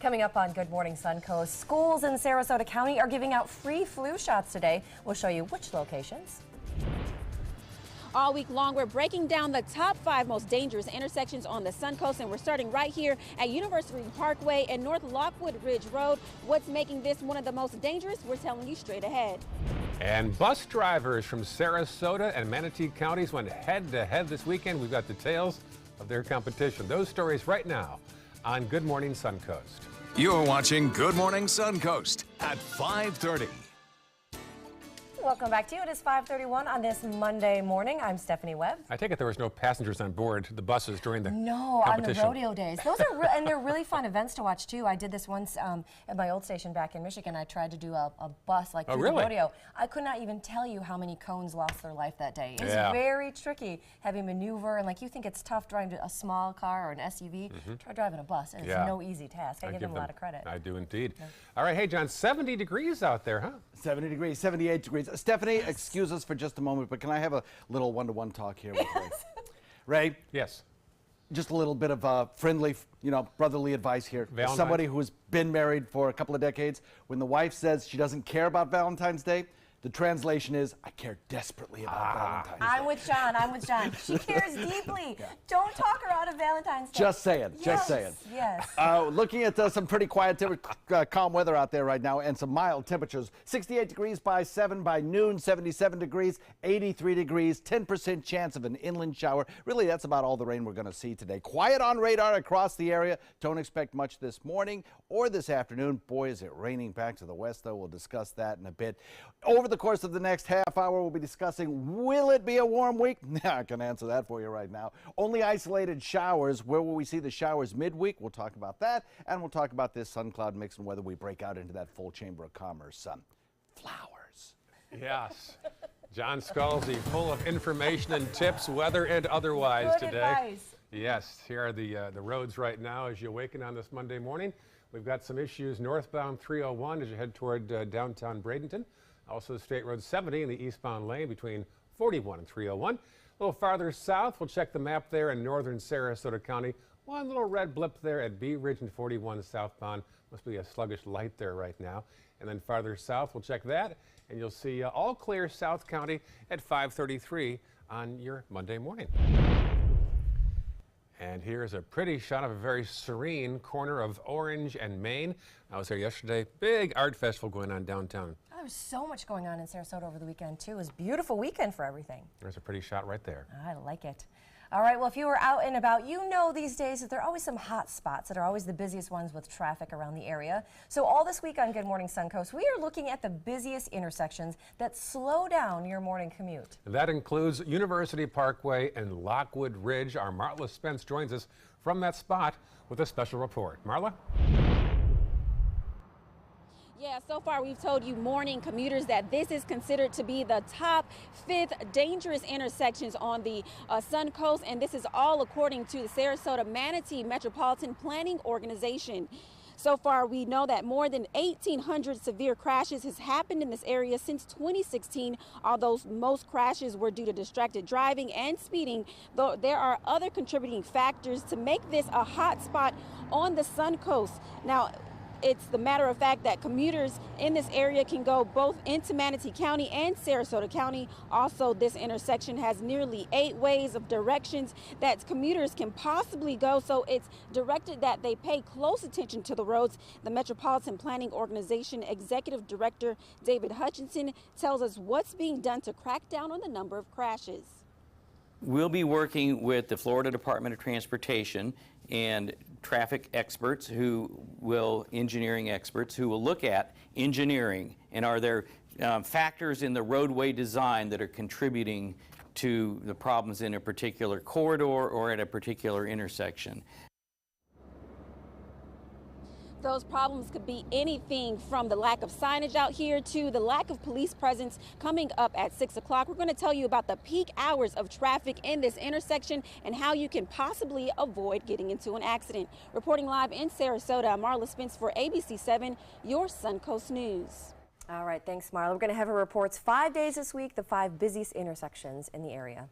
Speaker 3: Coming up on Good Morning Suncoast, schools in Sarasota County are giving out free flu shots today. We'll show you which locations.
Speaker 8: All week long, we're breaking down the top 5 most dangerous intersections on the Suncoast, and we're starting right here at University Parkway and North Lockwood Ridge Road. What's making this one of the most dangerous? We're telling you straight ahead.
Speaker 2: And bus drivers from Sarasota and Manatee counties went head-to-head this weekend. We've got details of their competition. Those stories right now on Good Morning Suncoast.
Speaker 11: You're watching Good Morning Suncoast at 5:30.
Speaker 3: Welcome back to you. It is 5:31 on this Monday morning. I'm Stephanie Webb.
Speaker 2: I take it there was no passengers on board the buses during the competition.
Speaker 3: On the rodeo days. Those are and they're really fun events to watch too. I did this once at my old station back in Michigan. I tried to do a bus like through the rodeo. I could not even tell you how many cones lost their life that day. It's very tricky having maneuver, and like you think it's tough driving a small car or an SUV. Try driving a bus, and it's no easy task. I give them a lot of credit.
Speaker 2: I do indeed. Yeah. All right, hey John, 70 degrees out there, huh?
Speaker 10: 70 degrees, 78 degrees. Stephanie, excuse us for just a moment, but can I have a little one-to-one talk here with Ray? Ray?
Speaker 2: Yes.
Speaker 10: Just a little bit of friendly, brotherly advice here.
Speaker 2: Valentine's.
Speaker 10: Somebody who's been married for a couple of decades, when the wife says she doesn't care about Valentine's Day, the translation is, I care desperately about Valentine's Day.
Speaker 3: I'm with John. She cares deeply. Don't talk her out of Valentine's Day.
Speaker 10: Just saying.
Speaker 3: Yes.
Speaker 10: Looking at some pretty quiet, calm weather out there right now, and some mild temperatures. 68 degrees by 7 by noon, 77 degrees, 83 degrees, 10% chance of an inland shower. Really, that's about all the rain we're going to see today. Quiet on radar across the area. Don't expect much this morning or this afternoon. Boy, is it raining back to the west, though. We'll discuss that in a bit. Over the course of the next half hour, we'll be discussing, will it be a warm week? I can answer that for you right now. Only isolated showers. Where will we see the showers midweek? We'll talk about that, and we'll talk about this sun-cloud mix and whether we break out into that full Chamber of Commerce sun. Flowers.
Speaker 2: Yes. John Scalzi, full of information and tips, weather and otherwise
Speaker 3: Good
Speaker 2: today.
Speaker 3: Advice.
Speaker 2: Yes, here are the roads right now as you awaken on this Monday morning. We've got some issues northbound 301 as you head toward downtown Bradenton. Also State Road 70 in the eastbound lane between 41 and 301. A little farther south, we'll check the map there in northern Sarasota County. One little red blip there at B Ridge and 41 southbound. Must be a sluggish light there right now. And then farther south, we'll check that, and you'll see all clear South County at 5:33 on your Monday morning. And here's a pretty shot of a very serene corner of Orange and Main. I was there yesterday. Big art festival going on downtown.
Speaker 3: Oh, there was so much going on in Sarasota over the weekend, too. It was a beautiful weekend for everything.
Speaker 2: There's a pretty shot right there.
Speaker 3: I like it. All right, well, if you were out and about, you know these days that there are always some hot spots that are always the busiest ones with traffic around the area. So all this week on Good Morning Suncoast, we are looking at the busiest intersections that slow down your morning commute.
Speaker 2: And that includes University Parkway and Lockwood Ridge. Our Marla Spence joins us from that spot with a special report. Marla?
Speaker 8: Yeah, so far we've told you morning commuters that this is considered to be the top 5th dangerous intersections on the Suncoast, and this is all according to the Sarasota Manatee Metropolitan Planning Organization. So far, we know that more than 1,800 severe crashes has happened in this area since 2016, although most crashes were due to distracted driving and speeding, though there are other contributing factors to make this a hot spot on the Suncoast. Now, it's the matter of fact that commuters in this area can go both into Manatee County and Sarasota County. Also, this intersection has nearly 8 ways of directions that commuters can possibly go, so it's directed that they pay close attention to the roads. The Metropolitan Planning Organization Executive Director David Hutchinson tells us what's being done to crack down on the number of crashes.
Speaker 9: We'll be working with the Florida Department of Transportation and traffic experts engineering experts who will look at engineering and are there factors in the roadway design that are contributing to the problems in a particular corridor or at a particular intersection.
Speaker 8: Those problems could be anything from the lack of signage out here to the lack of police presence. Coming up at 6 o'clock, we're going to tell you about the peak hours of traffic in this intersection and how you can possibly avoid getting into an accident. Reporting live in Sarasota, I'm Marla Spence for ABC 7, your Suncoast News.
Speaker 3: All right, thanks, Marla. We're going to have her reports 5 days this week, the 5 busiest intersections in the area.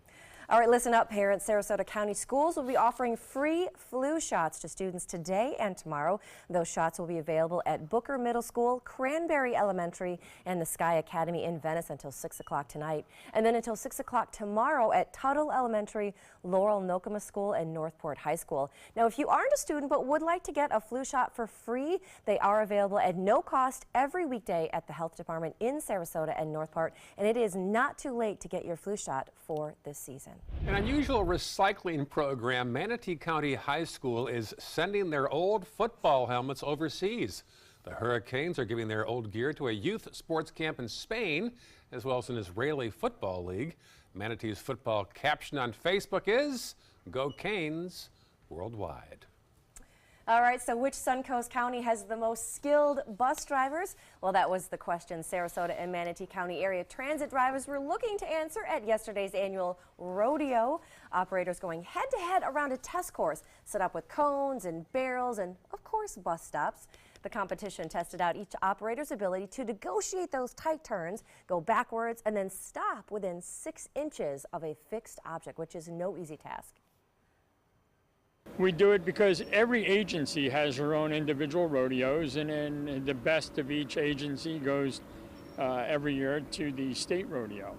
Speaker 3: All right, listen up, parents. Sarasota County Schools will be offering free flu shots to students today and tomorrow. Those shots will be available at Booker Middle School, Cranberry Elementary, and the Sky Academy in Venice until 6 o'clock tonight. And then until 6 o'clock tomorrow at Tuttle Elementary, Laurel Nokoma School, and Northport High School. Now, if you aren't a student but would like to get a flu shot for free, they are available at no cost every weekday at the Health Department in Sarasota and Northport. And it is not too late to get your flu shot for this season.
Speaker 2: An unusual recycling program. Manatee County High School is sending their old football helmets overseas. The Hurricanes are giving their old gear to a youth sports camp in Spain, as well as an Israeli football league. Manatee's football caption on Facebook is, "Go Canes Worldwide."
Speaker 3: All right, so which Suncoast County has the most skilled bus drivers? Well, that was the question Sarasota and Manatee County area transit drivers were looking to answer at yesterday's annual rodeo. Operators going head-to-head around a test course set up with cones and barrels and, of course, bus stops. The competition tested out each operator's ability to negotiate those tight turns, go backwards, and then stop within 6 inches of a fixed object, which is no easy task.
Speaker 14: We do it because every agency has their own individual rodeos, and then the best of each agency goes every year to the state rodeo.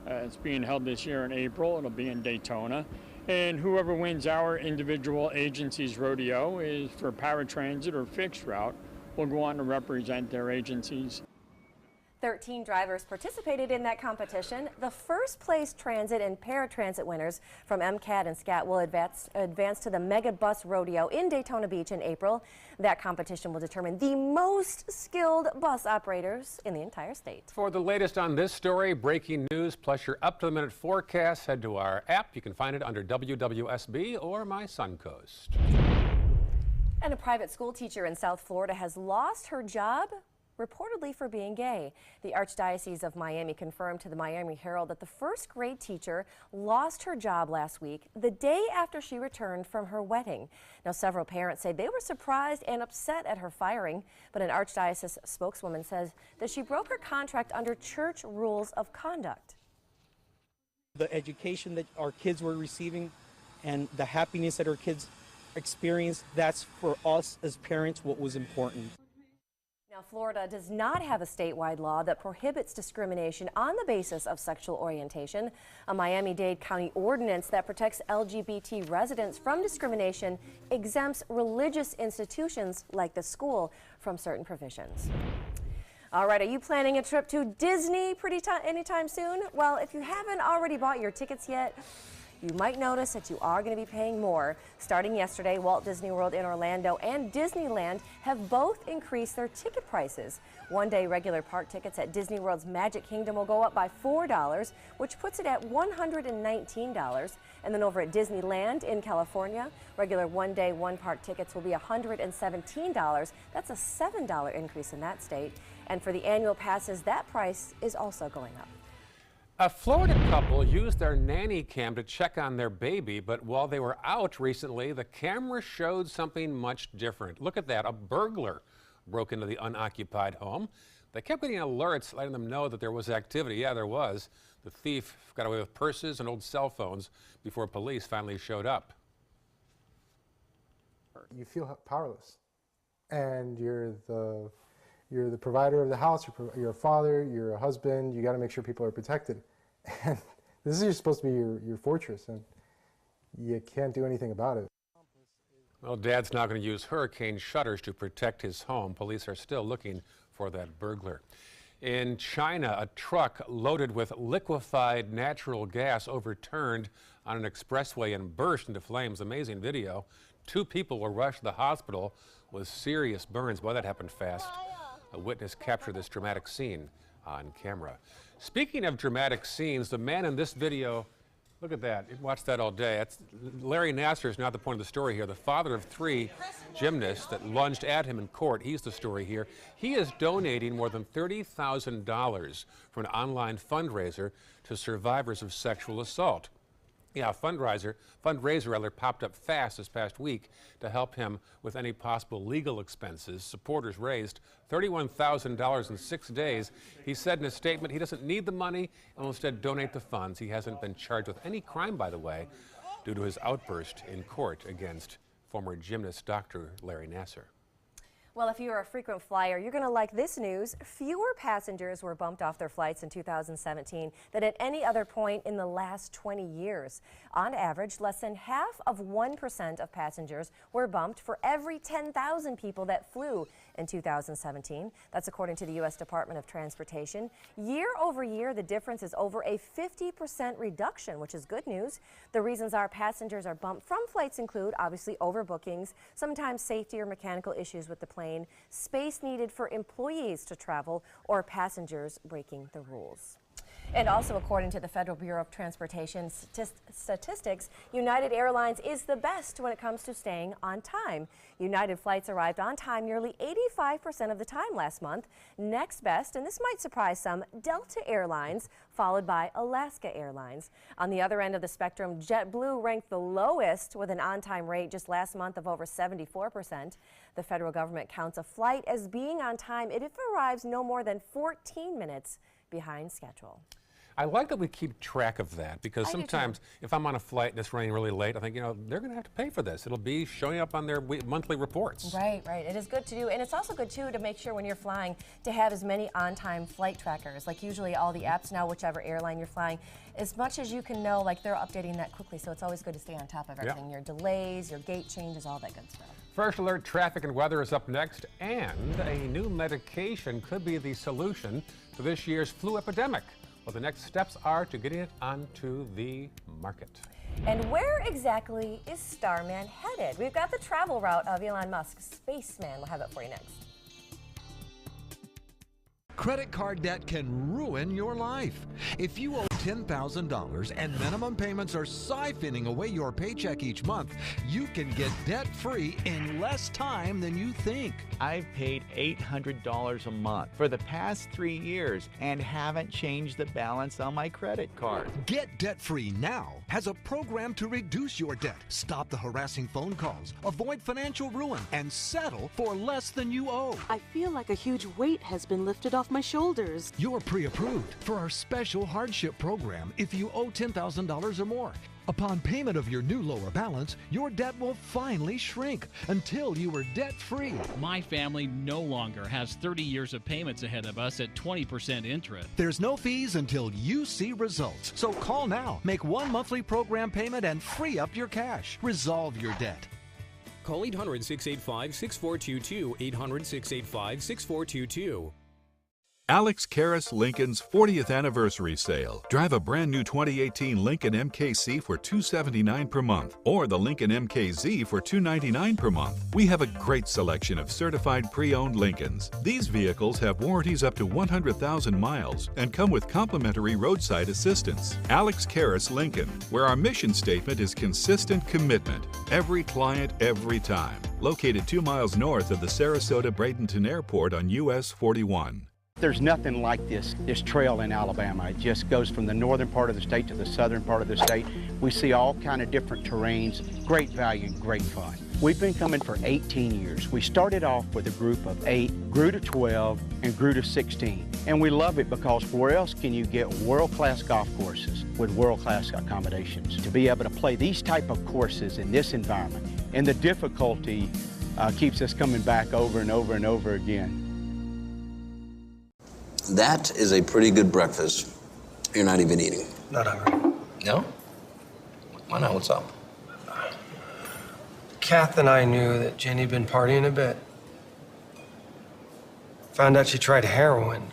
Speaker 14: It's being held this year in April. It'll be in Daytona. And whoever wins our individual agency's rodeo is for paratransit or fixed route will go on to represent their agencies.
Speaker 3: 13 drivers participated in that competition. The first place transit and paratransit winners from MCAT and SCAT will advance to the Mega Bus Rodeo in Daytona Beach in April. That competition will determine the most skilled bus operators in the entire state.
Speaker 2: For the latest on this story, breaking news, plus your up-to-the-minute forecast, head to our app. You can find it under WWSB or My Suncoast.
Speaker 3: And a private school teacher in South Florida has lost her job, reportedly for being gay. The Archdiocese of Miami confirmed to the Miami Herald that the first grade teacher lost her job last week, the day after she returned from her wedding. Now, several parents say they were surprised and upset at her firing, but an Archdiocese spokeswoman says that she broke her contract under church rules of conduct.
Speaker 9: The education that our kids were receiving and the happiness that our kids experienced, that's for us as parents what was important.
Speaker 3: Now, Florida does not have a statewide law that prohibits discrimination on the basis of sexual orientation. A Miami-Dade County ordinance that protects LGBT residents from discrimination exempts religious institutions like the school from certain provisions. All right, are you planning a trip to Disney anytime soon? Well, if you haven't already bought your tickets yet, you might notice that you are going to be paying more. Starting yesterday, Walt Disney World in Orlando and Disneyland have both increased their ticket prices. One-day regular park tickets at Disney World's Magic Kingdom will go up by $4, which puts it at $119. And then over at Disneyland in California, regular one-day, one-park tickets will be $117. That's a $7 increase in that state. And for the annual passes, that price is also going up.
Speaker 2: A Florida couple used their nanny cam to check on their baby, but while they were out recently, the camera showed something much different. Look at that, a burglar broke into the unoccupied home. They kept getting alerts letting them know that there was activity. Yeah, there was. The thief got away with purses and old cell phones before police finally showed up.
Speaker 22: You feel powerless.
Speaker 12: and you're the provider of the house, you're a father, you're a husband, you got to make sure people are protected. And this is supposed to be your fortress, and you can't do anything about it.
Speaker 2: Well, Dad's now going to use hurricane shutters to protect his home. Police are still looking for that burglar. In China, a truck loaded with liquefied natural gas overturned on an expressway and burst into flames. Amazing video. 2 people were rushed to the hospital with serious burns. Boy, that happened fast. A witness captured this dramatic scene on camera. Speaking of dramatic scenes, the man in this video, look at that. You watch that all day. Larry Nassar is not the point of the story here. The father of 3 gymnasts that lunged at him in court. He's the story here. He is donating more than $30,000 for an online fundraiser to survivors of sexual assault. Yeah, a fundraiser popped up fast this past week to help him with any possible legal expenses. Supporters raised $31,000 in 6 days. He said in a statement he doesn't need the money and will instead donate the funds. He hasn't been charged with any crime, by the way, due to his outburst in court against former gymnast Dr. Larry Nassar.
Speaker 3: Well, if you're a frequent flyer, you're going to like this news. Fewer passengers were bumped off their flights in 2017 than at any other point in the last 20 years. On average, less than half of 1% of passengers were bumped for every 10,000 people that flew in 2017. That's according to the U.S. Department of Transportation. Year over year, the difference is over a 50% reduction, which is good news. The reasons our passengers are bumped from flights include, obviously, overbookings, sometimes safety or mechanical issues with the plane, space needed for employees to travel, or passengers breaking the rules. And also, according to the Federal Bureau of Transportation statistics, United Airlines is the best when it comes to staying on time. United flights arrived on time nearly 85% of the time last month. Next best, and this might surprise some, Delta Airlines, followed by Alaska Airlines. On the other end of the spectrum, JetBlue ranked the lowest with an on-time rate just last month of over 74%. The federal government counts a flight as being on time if it arrives no more than 14 minutes behind schedule.
Speaker 2: I like that we keep track of that, because sometimes if I'm on a flight and it's running really late, I think, you know, they're going to have to pay for this. It'll be showing up on their monthly reports.
Speaker 3: Right. It is good to do. And it's also good, too, to make sure when you're flying to have as many on-time flight trackers. Like usually all the apps now, whichever airline you're flying, as much as you can know, like they're updating that quickly. So it's always good to stay on top of everything. Your delays, your gate changes, all that good stuff.
Speaker 2: First Alert traffic and weather is up next, and a new medication could be the solution to this year's flu epidemic. Well, the next steps are to getting it onto the market.
Speaker 3: And where exactly is Starman headed? We've got the travel route of Elon Musk's Spaceman. We'll have it for you next.
Speaker 22: Credit card debt can ruin your life. If you owe $10,000 and minimum payments are siphoning away your paycheck each month, you can get debt-free in less time than you think.
Speaker 23: I've paid $800 a month for the past 3 years and haven't changed the balance on my credit card.
Speaker 22: Get debt-free now has a program to reduce your debt, stop the harassing phone calls, avoid financial ruin, and settle for less than you owe.
Speaker 24: I feel like a huge weight has been lifted off my shoulders.
Speaker 22: You're pre-approved for our special hardship program if you owe $10,000 or more. Upon payment of your new lower balance, your debt will finally shrink until you are debt-free.
Speaker 25: My family no longer has 30 years of payments ahead of us at 20% interest.
Speaker 22: There's no fees until you see results. So call now, make one monthly program payment, and free up your cash. Resolve your debt.
Speaker 26: Call 800-685-6422, 800-685-6422.
Speaker 27: Alex Karras Lincoln's 40th anniversary sale. Drive a brand new 2018 Lincoln MKC for $279 per month, or the Lincoln MKZ for $299 per month. We have a great selection of certified pre-owned Lincolns. These vehicles have warranties up to 100,000 miles and come with complimentary roadside assistance. Alex Karras Lincoln, where our mission statement is consistent commitment. Every client, every time. Located 2 miles north of the Sarasota-Bradenton Airport on US 41.
Speaker 28: There's nothing like this trail in Alabama. It just goes from the northern part of the state to the southern part of the state. We see all kind of different terrains, great value, great fun. We've been coming for 18 years. We started off with a group of 8, grew to 12, and grew to 16. And we love it because where else can you get world-class golf courses with world-class accommodations? To be able to play these type of courses in this environment and the difficulty keeps us coming back over and over and over again.
Speaker 1: That is a pretty good breakfast. You're not even eating.
Speaker 13: Not hungry.
Speaker 1: No? Why not? What's up?
Speaker 13: Kath and I knew that Jenny had been partying a bit. Found out she tried heroin.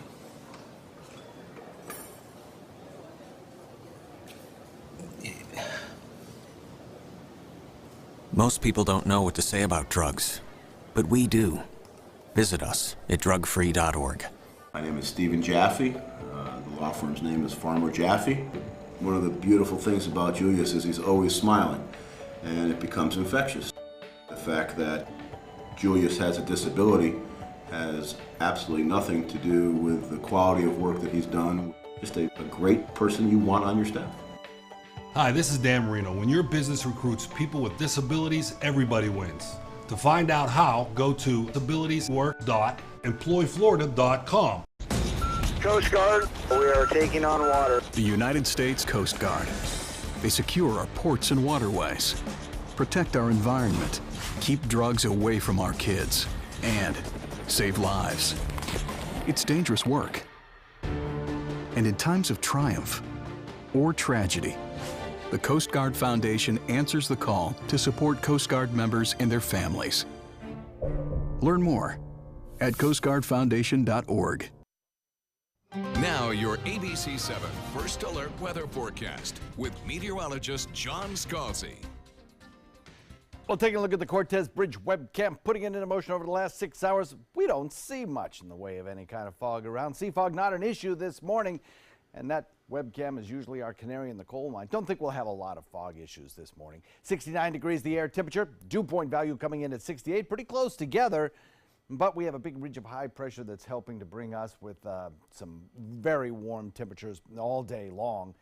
Speaker 15: Most people don't know what to say about drugs, but we do. Visit us at drugfree.org.
Speaker 16: My name is Stephen Jaffe. The law firm's name is Farmer Jaffe. One of the beautiful things about Julius is he's always smiling, and it becomes infectious. The fact that Julius has a disability has absolutely nothing to do with the quality of work that he's done. Just a great person you want on your staff.
Speaker 17: Hi, this is Dan Marino. When your business recruits people with disabilities, everybody wins. To find out how, go to disabilitieswork.employflorida.com.
Speaker 18: Coast Guard, we are taking on water.
Speaker 19: The United States Coast Guard. They secure our ports and waterways, protect our environment, keep drugs away from our kids, and save lives. It's dangerous work. And in times of triumph or tragedy, the Coast Guard Foundation answers the call to support Coast Guard members and their families. Learn more at coastguardfoundation.org.
Speaker 11: Now your ABC 7 First Alert Weather Forecast with meteorologist John Scalzi.
Speaker 10: Well, taking a look at the Cortez Bridge webcam, putting it into motion over the last 6 hours, we don't see much in the way of any kind of fog around. Sea fog not an issue this morning, and that webcam is usually our canary in the coal mine. Don't think we'll have a lot of fog issues this morning. 69 degrees the air temperature, dew point value coming in at 68, pretty close together. But we have a big ridge of high pressure that's helping to bring us with some very warm temperatures all day long.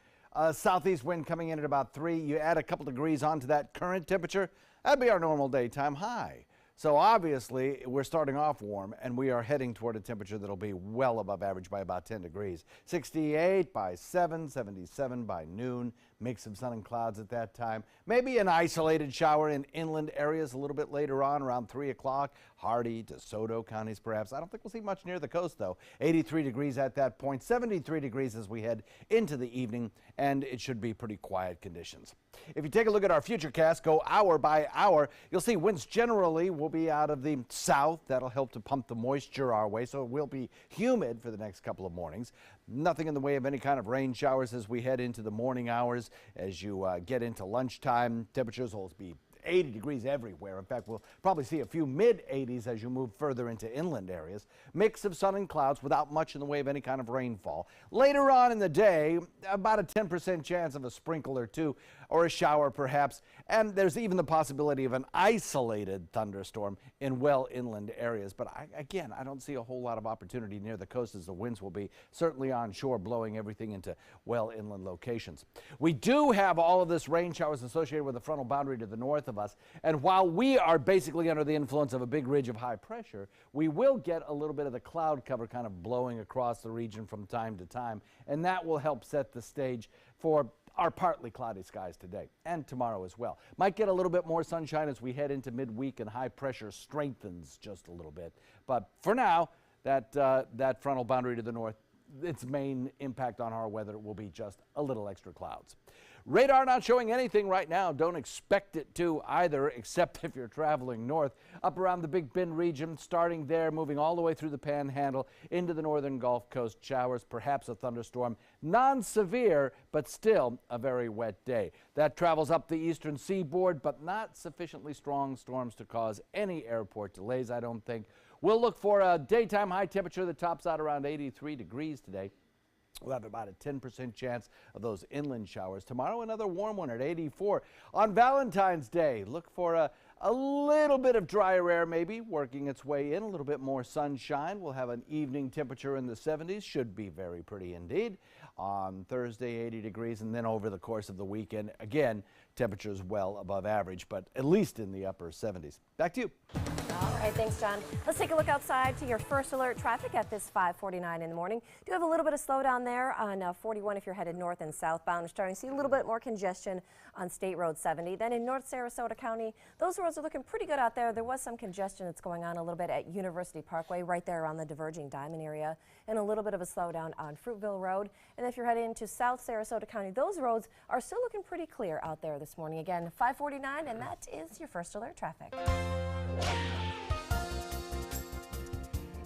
Speaker 10: Southeast wind coming in at about 3. You add a couple degrees onto that current temperature, that'd be our normal daytime high. So obviously we're starting off warm and we are heading toward a temperature that'll be well above average by about 10 degrees. 68 by 7, 77 by noon. Mix of sun and clouds at that time. Maybe an isolated shower in inland areas a little bit later on around 3 o'clock. Hardy, DeSoto counties perhaps. I don't think we'll see much near the coast though. 83 degrees at that point, 73 degrees as we head into the evening, and it should be pretty quiet conditions. If you take a look at our futurecast, go hour by hour, you'll see winds generally will be out of the south. That'll help to pump the moisture our way, so it will be humid for the next couple of mornings. Nothing in the way of any kind of rain showers as we head into the morning hours. As you get into lunchtime, temperatures will be 80 degrees everywhere. In fact, we'll probably see a few mid-80s as you move further into inland areas. Mix of sun and clouds without much in the way of any kind of rainfall. Later on in the day, about a 10% chance of a sprinkle or two or a shower perhaps, and there's even the possibility of an isolated thunderstorm in well inland areas. But again, I don't see a whole lot of opportunity near the coast as the winds will be certainly on shore, blowing everything into well inland locations. We do have all of this rain showers associated with the frontal boundary to the north of us, and while we are basically under the influence of a big ridge of high pressure, we will get a little bit of the cloud cover kind of blowing across the region from time to time, and that will help set the stage for our partly cloudy skies today and tomorrow as well. Might get a little bit more sunshine as we head into midweek and high pressure strengthens just a little bit. But for now, that frontal boundary to the north, its main impact on our weather will be just a little extra clouds. Radar not showing anything right now. Don't expect it to either, except if you're traveling north. Up around the Big Bend region, starting there, moving all the way through the Panhandle into the northern Gulf Coast. Showers, perhaps a thunderstorm. Non-severe, but still a very wet day. That travels up the eastern seaboard, but not sufficiently strong storms to cause any airport delays, I don't think. We'll look for a daytime high temperature that tops out around 83 degrees today. We'll have about a 10% chance of those inland showers. Tomorrow, another warm one at 84. On Valentine's Day, look for a little bit of drier air maybe working its way in, a little bit more sunshine. We'll have an evening temperature in the 70s. Should be very pretty indeed. On Thursday, 80 degrees, and then over the course of the weekend, again, temperatures well above average, but at least in the upper 70s. Back to you.
Speaker 3: All right, thanks, John. Let's take a look outside to your first alert traffic at this 5:49 in the morning. Do have a little bit of slowdown there on 41 if you're headed north and southbound. We're starting to see a little bit more congestion on State Road 70. Then in North Sarasota County, those roads are looking pretty good out there. There was some congestion that's going on a little bit at University Parkway, right there around the diverging diamond area, and a little bit of a slowdown on Fruitville Road. And if you're heading into South Sarasota County, those roads are still looking pretty clear out there this morning. Again, 5:49, and that is your first alert traffic.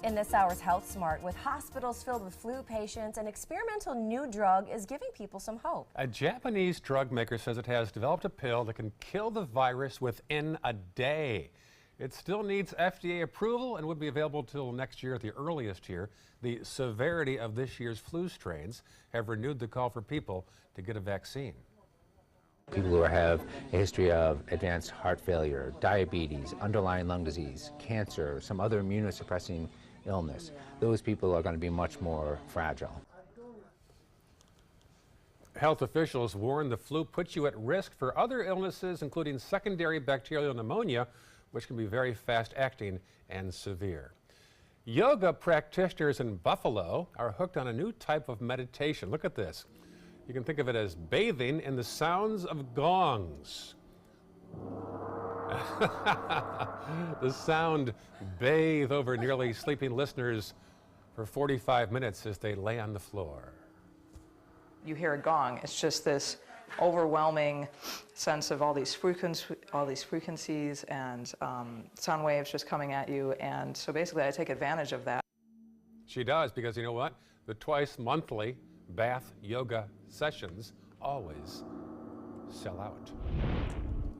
Speaker 3: In this hour's Health Smart, with hospitals filled with flu patients, an experimental new drug is giving people some hope.
Speaker 2: A Japanese drug maker says it has developed a pill that can kill the virus within a day. It still needs FDA approval and would be available till next year at the earliest here. The severity of this year's flu strains have renewed the call for people to get a vaccine.
Speaker 4: People who have a history of advanced heart failure, diabetes, underlying lung disease, cancer, some other immunosuppressing illness, those people are going to be much more fragile.
Speaker 2: Health officials warn the flu puts you at risk for other illnesses, including secondary bacterial pneumonia, which can be very fast-acting and severe. Yoga practitioners in Buffalo are hooked on a new type of meditation. Look at this. You can think of it as bathing in the sounds of gongs. The sound bathe over nearly sleeping listeners for 45 minutes as they lay on the floor.
Speaker 5: You hear a gong, it's just this overwhelming sense of all these frequencies and sound waves just coming at you, and so basically I take advantage of that.
Speaker 2: She does, because you know what? The twice monthly bath yoga sessions always sell out.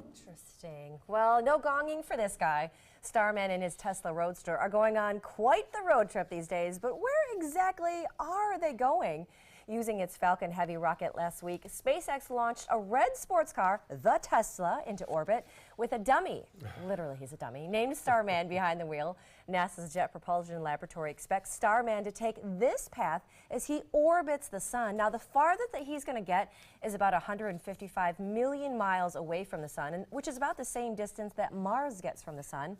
Speaker 3: Interesting. Well, no gonging for this guy. Starman and his Tesla Roadster are going on quite the road trip these days, but where exactly are they going? Using its Falcon Heavy rocket last week, SpaceX launched a red sports car, the Tesla, into orbit with a dummy, literally he's a dummy, named Starman behind the wheel. NASA's Jet Propulsion Laboratory expects Starman to take this path as he orbits the sun. Now, the farthest that he's going to get is about 155 million miles away from the sun, which is about the same distance that Mars gets from the sun.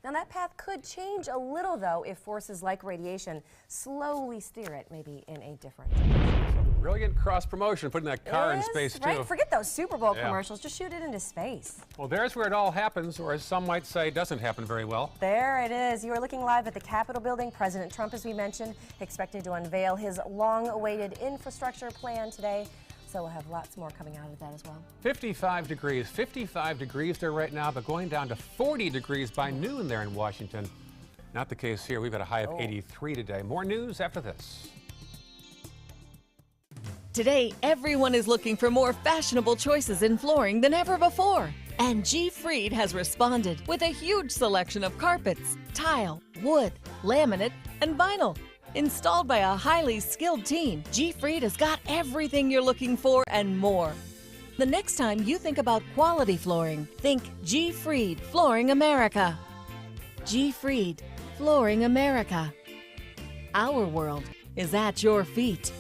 Speaker 3: Now, that path could change a little, though, if forces like radiation slowly steer it maybe in a different direction.
Speaker 2: Brilliant cross-promotion, putting that car in space, too.
Speaker 3: Right? Forget those Super Bowl commercials. Just shoot it into space.
Speaker 2: Well, there's where it all happens, or as some might say, doesn't happen very well.
Speaker 3: There it is. You are looking live at the Capitol building. President Trump, as we mentioned, expected to unveil his long-awaited infrastructure plan today. So we'll have lots more coming out of that as well. 55 degrees there right now, but going down to 40 degrees by noon there in Washington. Not the case here. We've got a high of 83 today. More news after this.
Speaker 6: Today, everyone is looking for more fashionable choices in flooring than ever before. And G. Fried has responded with a huge selection of carpets, tile, wood, laminate, and vinyl. Installed by a highly skilled team, G. Fried has got everything you're looking for and more. The next time you think about quality flooring, think G. Fried Flooring America. G. Fried Flooring America. Our world is at your feet.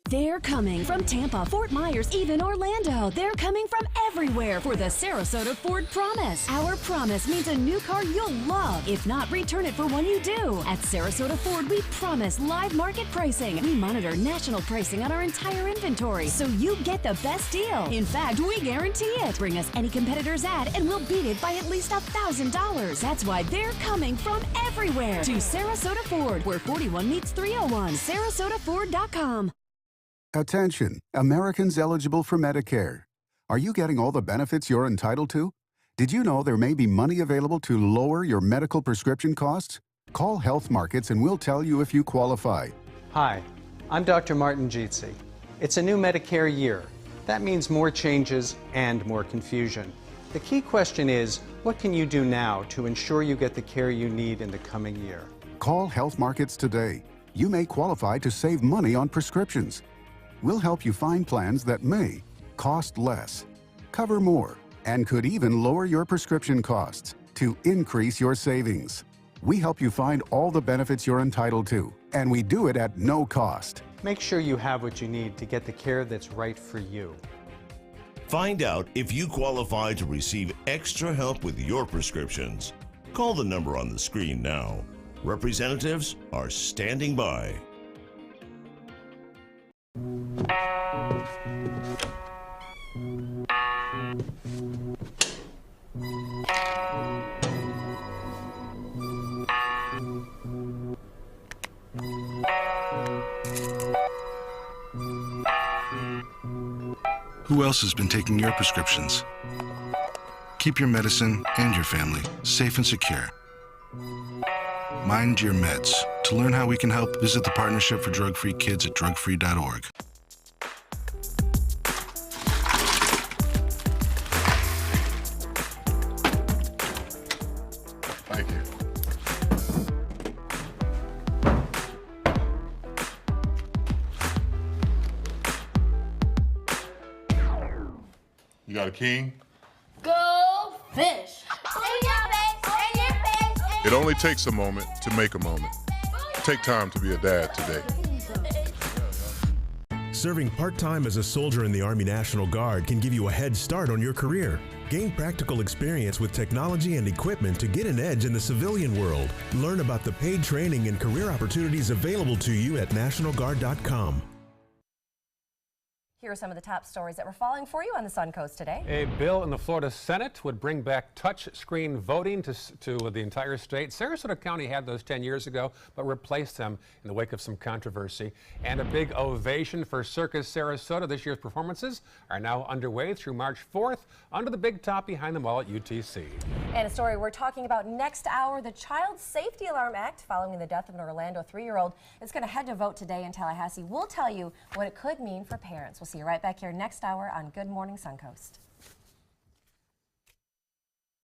Speaker 7: They're coming from Tampa, Fort Myers, even Orlando. They're coming from everywhere for the Sarasota Ford Promise. Our promise means a new car you'll love. If not, return it for one you do. At Sarasota Ford, we promise live market pricing. We monitor national pricing on our entire inventory, so you get the best deal. In fact, we guarantee it. Bring us any competitor's ad, and we'll beat it by at least $1,000. That's why they're coming from everywhere to Sarasota Ford, where 41 meets 301. SarasotaFord.com.
Speaker 8: Attention, Americans eligible for Medicare. Are you getting all the benefits you're entitled to? Did you know there may be money available to lower your medical prescription costs? Call Health Markets and we'll tell you if you qualify.
Speaker 20: Hi, I'm Dr. Martin Jeetsi. It's a new Medicare year. That means more changes and more confusion. The key question is, what can you do now to ensure you get the care you need in the coming year?
Speaker 8: Call Health Markets today. You may qualify to save money on prescriptions. We'll help you find plans that may cost less, cover more, and could even lower your prescription costs to increase your savings. We help you find all the benefits you're entitled to, and we do it at no cost.
Speaker 20: Make sure you have what you need to get the care that's right for you.
Speaker 21: Find out if you qualify to receive extra help with your prescriptions.
Speaker 9: Call the number on the screen now. Representatives are standing by.
Speaker 12: Who else has been taking your prescriptions? Keep your medicine and your family safe and secure. Mind your meds. To learn how we can help, visit the Partnership for Drug-Free Kids at drugfree.org.
Speaker 17: Thank you. You got a king?
Speaker 14: Go fish!
Speaker 17: It only takes a moment to make a moment. Take time to be a dad today.
Speaker 21: Serving part-time as a soldier in the Army National Guard can give you a head start on your career. Gain practical experience with technology and equipment to get an edge in the civilian world. Learn about the paid training and career opportunities available to you at nationalguard.com.
Speaker 3: Here are some of the top stories that were falling for you on the Suncoast today.
Speaker 2: A bill in the Florida Senate would bring back touch-screen voting to the entire state. Sarasota County had those 10 years ago, but replaced them in the wake of some controversy. And a big ovation for Circus Sarasota. This year's performances are now underway through March 4th under the big top behind the mall at UTC.
Speaker 3: And a story we're talking about next hour, the Child Safety Alarm Act following the death of an Orlando 3-year-old. It's going to head to vote today in Tallahassee. We'll tell you what it could mean for parents. We'll see you right back here next hour on Good Morning Suncoast.